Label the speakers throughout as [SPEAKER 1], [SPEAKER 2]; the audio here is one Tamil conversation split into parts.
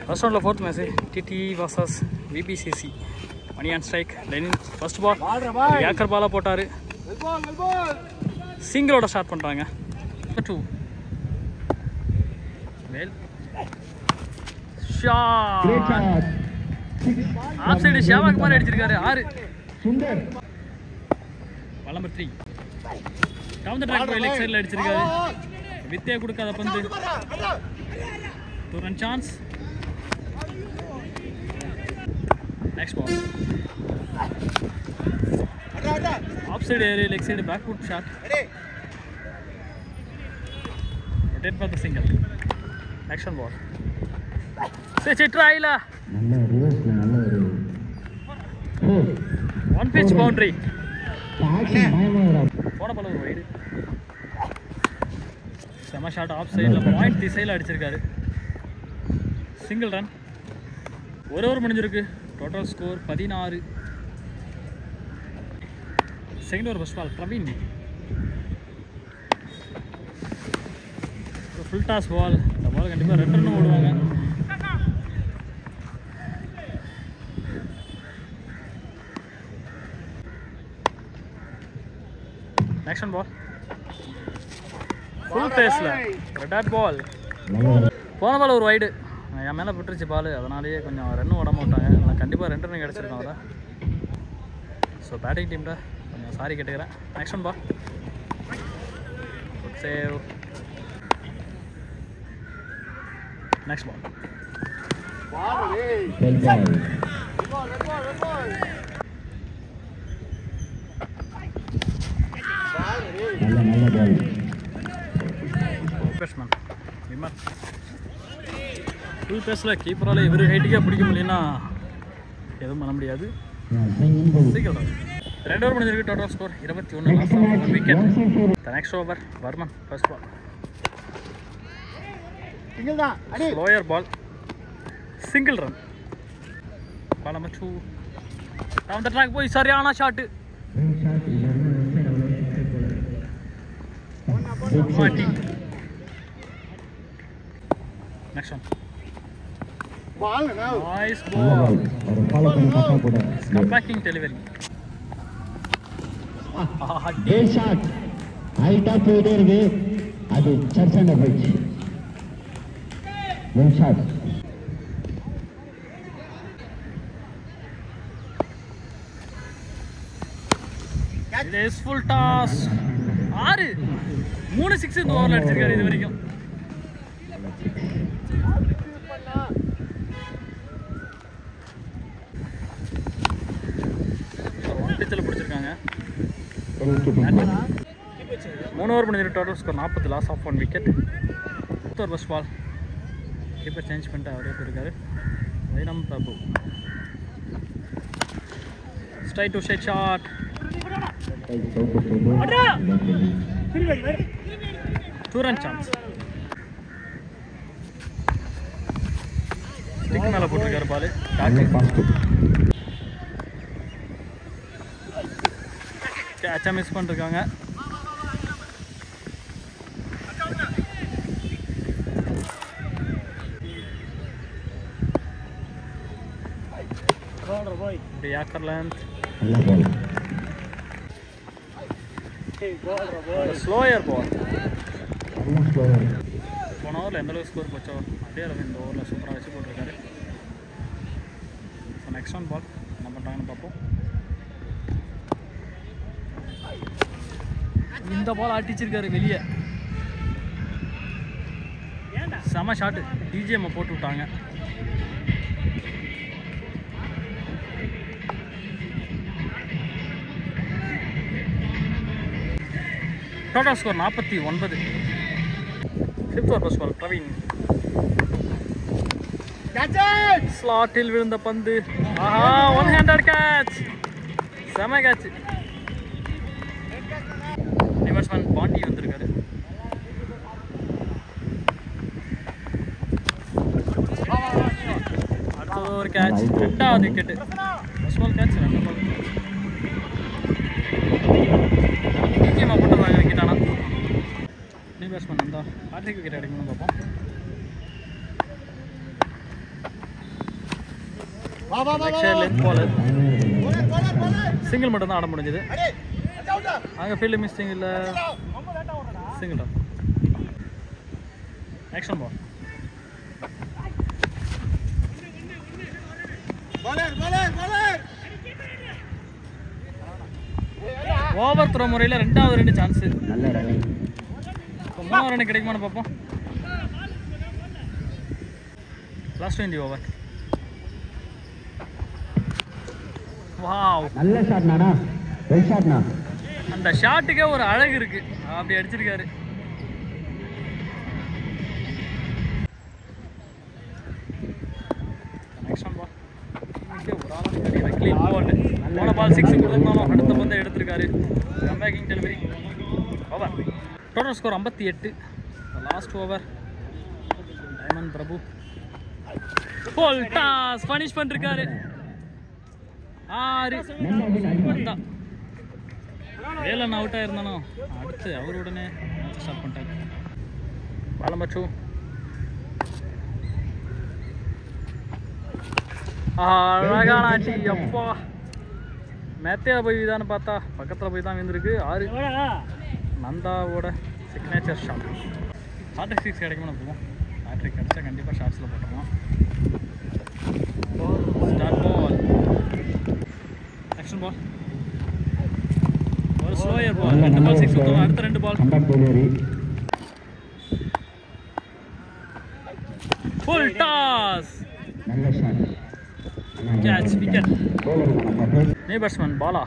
[SPEAKER 1] First round fourth match TT versus VBCC. Money and strike. Lenin first ball. Yaker ball போட்டாரு. Single ஓட ஸ்டார்ட் பண்றாங்க. 2. Well. Shot. Offside ஷாவாக் மாதிரி அடிச்சிருக்காரு. 6. Sundar. Ball number 3. Down the track leg side ல அடிச்சிருக்காரு. வித்தே கொடுக்காத பந்து. 2 run chance. Next ball. Offside area, leg side, back foot shot. Rotate for the single. Action ball. Switch it try la. One pitch boundary. போன பால் ஒரு வைடு. செம ஷாட் ஆஃப் சைடில் பாயிண்ட் திசையில் அடிச்சிருக்காரு. Single run. ஒரு ஓவர் முடிஞ்சிருக்கு. Total score 16. Second over first ball Praveen. Full toss ball. இந்த பால் கண்டிப்பாக 2 ரன் ஓடுவாங்க. Action ball. Full pace la. Red ball. போன பால் ஒரு வைடு. என் மேலே விட்டுருச்சு பால். அதனாலேயே கொஞ்சம் ரன் ஓட மாட்டாங்க. நான் கண்டிப்பாக 2 ரன் கிடச்சிருக்கோம் அதில். ஸோ பேட்டிங் டீமில் கொஞ்சம் சாரி கேட்டுக்கிறேன். Action ball. Good save. Next ball. Batsman விமர் ஃபுல் பேஸில் கீப்பரால் இவர் ஹைட்டுக்கே பிடிக்க முடியும்னா எதுவும் பண்ண முடியாது. சீக்கிரம் 2 ஓவர் முடிஞ்சிருக்கு. Total score 21. Wicket. Next over Varman first ball. Slower ball. Single run. Ball number 2. Down the track போய் சரியான shot. Next one. Ball now. Nice ball. Comebacking delivery.
[SPEAKER 2] Good shot. Height up there. Adu church and pitch. Good shot.
[SPEAKER 1] It is full toss. 6. 3 6 இந்த ஓவர்ல அடிச்சிருக்காரு இது வரைக்கும். பிச்சில் பிடிச்சிருக்காங்க. 3 ஓவர் முடிஞ்சிருக்கு. Total score 40. Loss of 1 wicket. First first ball. Keeper change பண்ணிட்டு அவரே போயிருக்காரு. வைனம் Prabhu. Straight to straight shot. 2 run chance. Stick மேலே போட்டிருக்காரு பால். கேட்சா மிஸ் பண்ணிருக்காங்க. Yorker length. Slower ball. போன ஓவரில் எந்த அளவுக்கு ஸ்கோர் போச்சோ அதே அளவு இந்த ஓவரில் சூப்பராக வச்சு போட்டிருக்காரு. ஸோ நெக்ஸ்ட் ஒன் பால் என்ன பண்ணுறாங்கன்னு பார்ப்போம். இந்த பால் அடிச்சிருக்காரு வெளியே. செம ஷாட்டு. டிஜிஎம்மை போட்டு விட்டாங்க. Total score 49. Fifth over first ball Praveen. ஸ்லாட்டில் விழுந்த பந்து. ஆஹா, 1-handed கேட்ச். செம கேட்ச். பேட்ஸ்மேன் பாண்டி வந்திருக்காரு. அடுத்தது ஒரு கேட்ச். 2வது wicket. First ball catch. 2 ball முக்கியமாக போட்டுருவாங்க விக்கெட். ஆனால் நீ பேட்ஸ்மேன் இருந்தால் ஹார்ட்ரிக் விக்கெட் அடிக்கணும்னு பார்ப்போம். லென்த் பால் சிங்கிள் மட்டும் தான் ஆட முடிஞ்சது. அங்கே ஃபீல்டு மிஸ்டிங் இல்லை, சிங்கிள் டாப். ஆக்ஷன் பால். ஓவர் த்ரோ முறையில் 2வது 2 சான்ஸு.
[SPEAKER 2] நல்ல ரன்னிங்.
[SPEAKER 1] இப்போ 3வது ரன் கிடைக்குமான்னு பார்ப்போம். Last 20 over. வாவ்,
[SPEAKER 2] நல்ல ஷாட் நானா, வெல் ஷாட்னா.
[SPEAKER 1] அந்த ஷாட்டுக்கே ஒரு அழகு இருக்கு, அப்படி அடிச்சிருக்காரு. போன பால் 6 கொடுத்தாலும் அடுத்த பந்தை எடுத்திருக்காரு. Comebacking delivery. Over. Total score 58. Last over. Diamond Prabhu full toss finish பண்ணிருக்காரு. 6 வந்தா வேலன் அவுட் ஆயிருந்தாலும் அடுத்து அவர் உடனே ஸ்டார்ட் பண்ணிட்டாரு. பாலம்பச்சு அழகான ஆட்சி. அப்பா மேத்தையா போய் இதான்னு பார்த்தா பக்கத்தில் போய் தான் வந்துருக்கு. 6 நந்தாவோட சிக்னேச்சர் ஷாட். ஹாட்ரிக் 6 கிடைக்கும்னு போவோம். ஹாட்ரிக் கிடைச்சா கண்டிப்பாக ஷாட்ஸில் போட்டுருவோம். Start ball. Action ball. ஒரு ஸ்லோயர் பால். 2 பால் 6 கொடுத்தோம். அடுத்த 2 பால் ஃபுல் டாஸ்.
[SPEAKER 2] நல்ல shot.
[SPEAKER 1] Catch wicket. New batsman Bala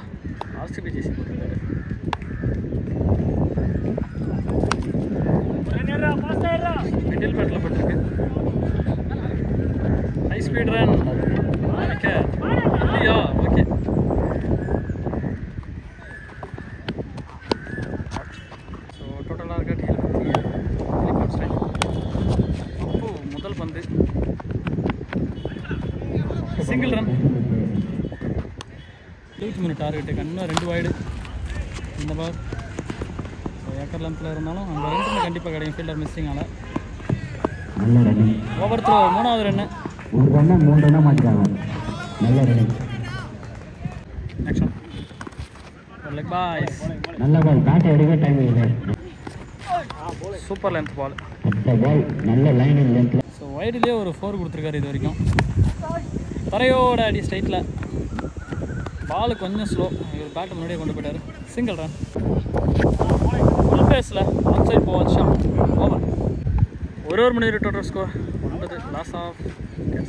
[SPEAKER 1] RCB jersey போட்டிருக்காரு. மிடில் பேட்டில் போட்டிருக்கு. High speed run. இல்லையா? ஓகே. ஸோ டோட்டலாக இருக்க அப்போ முதல் பந்து சிங்கிள் ரன். 23 டார்கெட்டு. இன்னும் 2 வைடு. இந்த பால் ஏக்கர் லென்த்தில் இருந்தாலும் அந்த 2 கண்டிப்பாக கிடைக்கும். ஃபீல்டர் மிஸ்ஸிங் ஆல.
[SPEAKER 2] நல்ல ரன்னிங்.
[SPEAKER 1] ஓவர் த்ரோ 3வது ரன்னு.
[SPEAKER 2] ஒரு ரன்னா 3 ரன்னா மாற்றிட்டாங்க. நல்ல ரன்னிங்.
[SPEAKER 1] ஆக்ஷன். Leg boys.
[SPEAKER 2] நல்ல பால். பேட்டை எடுக்க டைம் இல்லை.
[SPEAKER 1] Super length ball.
[SPEAKER 2] அந்த பால் நல்ல லைன் லென்த்தில்.
[SPEAKER 1] ஸோ வைடுலேயே ஒரு 4 கொடுத்துருக்காரு இது வரைக்கும். தரையோட அடி ஸ்ட்ரைட்டில். பால் கொஞ்சம் ஸ்லோ. இவர் பேட்டை முன்னாடியே கொண்டு போயிட்டார். Single run. ஃபுல் ஃபேஸில் on side ball shot. Over. ஒரு மணி நேரம் total score 9. Loss of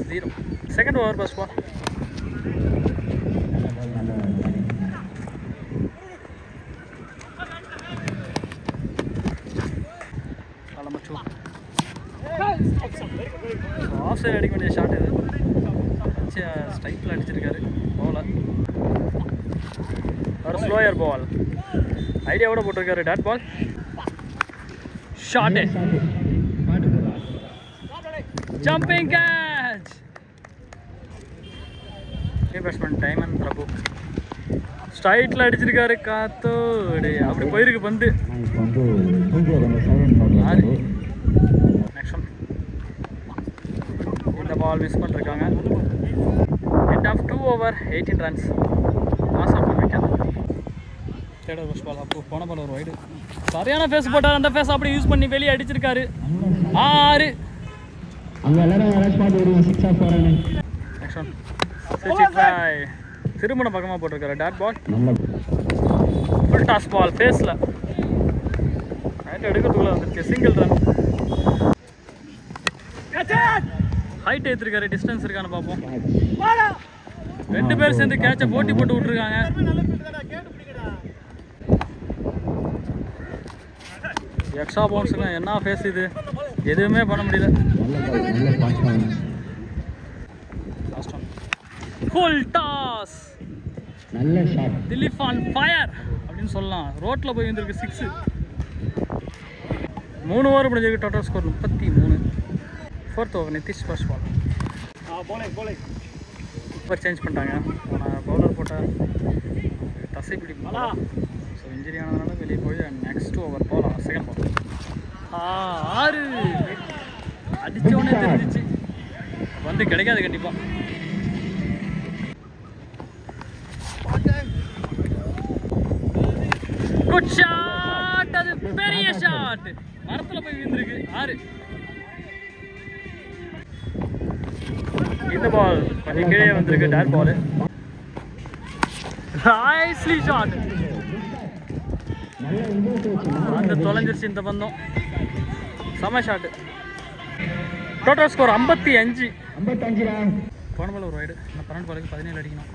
[SPEAKER 1] 0. Second over பஸ் பால். ஆஃப் சைடு அடிக்க வேண்டிய ஷாட் இது. ஸ்ட்ரைக்கில் அடிச்சிருக்காரு பவுலர். ஒரு ஸ்லோயர் பால். ஐடியாவோட போட்டிருக்காரு. Dot ball. Shot. Jumping catch. New batsman Diamond Prabhu ஸ்ட்ரைட்டில் அடிச்சிருக்காரு. காத்தோடு அப்படி போயிருக்கு பந்து. இந்த பால் மிஸ் பண்ணிருக்காங்க. End of 2 over 18 runs. Loss of wicket. Third over ball. அப்போ போன பால் ஒரு வைடு. சரியான ஃபேஸ் போட்டார். அந்த ஃபேஸ் அப்படி யூஸ் பண்ணி வெளியே அடிச்சிருக்காரு. 6.
[SPEAKER 2] அங்கே எல்லாரும் ஸ்பாட் வருவோம். 6 ஆஃப் 4 ரன்.
[SPEAKER 1] ஆக்ஷன். 65. திருமண பக்கமாக போட்டிருக்காரு. Dot ball. Full toss ball ஃபேஸில். ரைட் எடுக்கிறதுக்குள்ள வந்துருச்சு. Single run. ஹைட் ஏற்றிருக்காரு. டிஸ்டன்ஸ் இருக்கான்னு பார்ப்போம். 2 பேர் சேர்ந்து கேட்சை போட்டி போட்டு விட்டுருக்காங்க. எக்ஸ்ட்ரா பவுன்ஸுங்க என்ன ஃபேஸ் இது, எதுவுமே பண்ண முடியல. Full toss.
[SPEAKER 2] நல்ல ஷாட்.
[SPEAKER 1] திலீப் ஆன் ஃபயர் அப்படின்னு சொல்லலாம். ரோட்டில் போய் வந்துருக்கு 6. 3 ஓவர் முடிஞ்சிருக்கு. Total score 33. Fourth over Nitish first ball. இப்போ சேஞ்ச் பண்ணிட்டாங்க. பவுலர் போட்டால் தசை பிடிப்பாங்களா. ஸோ இன்ஜுரி ஆனதுனால வெளியே போய் நெக்ஸ்ட் ஓவர் போகலாம். Second ball. 6 அடித்தோடனே தெரிஞ்சிச்சு வந்து கிடைக்காது கண்டிப்பாக. ஷாட், அது பெரிய ஷாட், மரத்துல போய் விழுந்திருக்கு. 6. இந்த பால் கொஞ்சம் கீழே வந்திருக்கு. Dot ball. Nicely shot. அந்த தொலைஞ்சிருச்சு இந்த பந்தம். செம ஷாட். Total score 55. போன பால் ஒரு வைடு. இந்த 12 பாலுக்கு 17 அடிக்கணும்.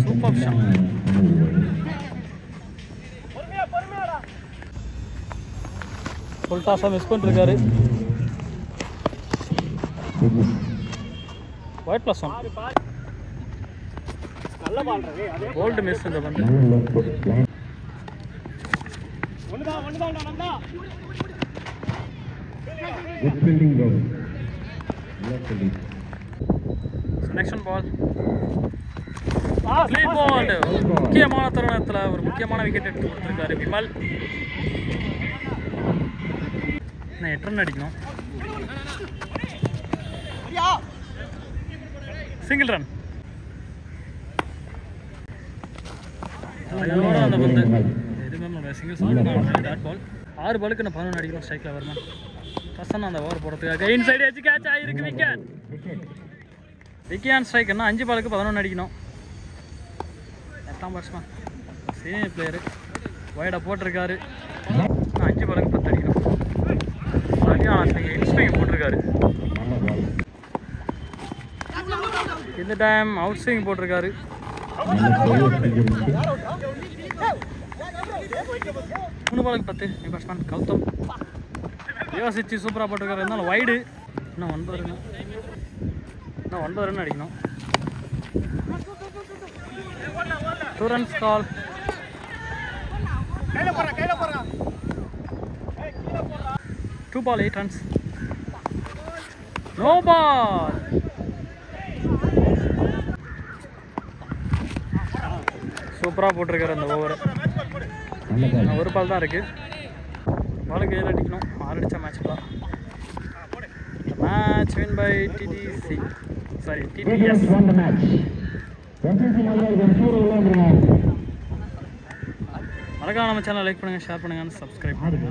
[SPEAKER 1] Super shot. ஃபுல் டாஸாக மிஸ் பண்ணிருக்காரு. Wide plus 1. கோல்டு மிஸ் இந்த பந்து. Selection ball. முக்கியமான தருணத்தில் ஒரு முக்கியமான விக்கெட் எடுத்து கொடுத்துருக்காரு விமல். நான் 8 ரன் அடிக்கணும். Single run. அதோட அந்த பந்து எதுவுமே சிங்கிள் ஷாட். Dot ball. 6 பாலுக்கு நான் 11 அடிக்கணும். ஸ்ட்ரைக்கில் வரணும். ஃபஸ்ட் அந்த ஓவர் போடுறதுக்காக இன்சைடு எட்ஜ் கேட்ச் ஆகிருக்கு. விக்கெட். விக்கி ஸ்ட்ரைக். என்ன 5 பாலுக்கு 11 அடிக்கணும். 8ஆம் பேட்ஸ்மேன், சீனியர் பிளேயரு, வைடாக போட்டிருக்காரு. 5 பாலுக்கு 10 அடிக்கணும். மறுபடியும் இன்ஸ்ட்ரைக் போட்டிருக்காரு. இந்த டைம் அவுட் ஸ்விங் போட்டிருக்காரு. 3 பாலுக்கு 10. பேட்ஸ்மேன் கௌதம் யோசிச்சு சூப்பராக போட்டிருக்காரு. இருந்தாலும் வைடு. இன்னும் 9 ரன். இன்னும் 9 ரன் அடிக்கணும். 2 runs call. Two ball 8 runs. No ball. சூப்பராக போட்டிருக்காரு அந்த ஓவர். ஒரு பால் தான் இருக்கு. பாலுக்கு 7 அடிக்கணும். 6 அடிச்சா மேட்ச் தான். Match win by TTC. Sorry TTS. மறக்காம நம்ம சேனலை லைக் பண்ணுங்க, ஷேர் பண்ணுங்க, சப்ஸ்கிரைப் பண்ணுங்க.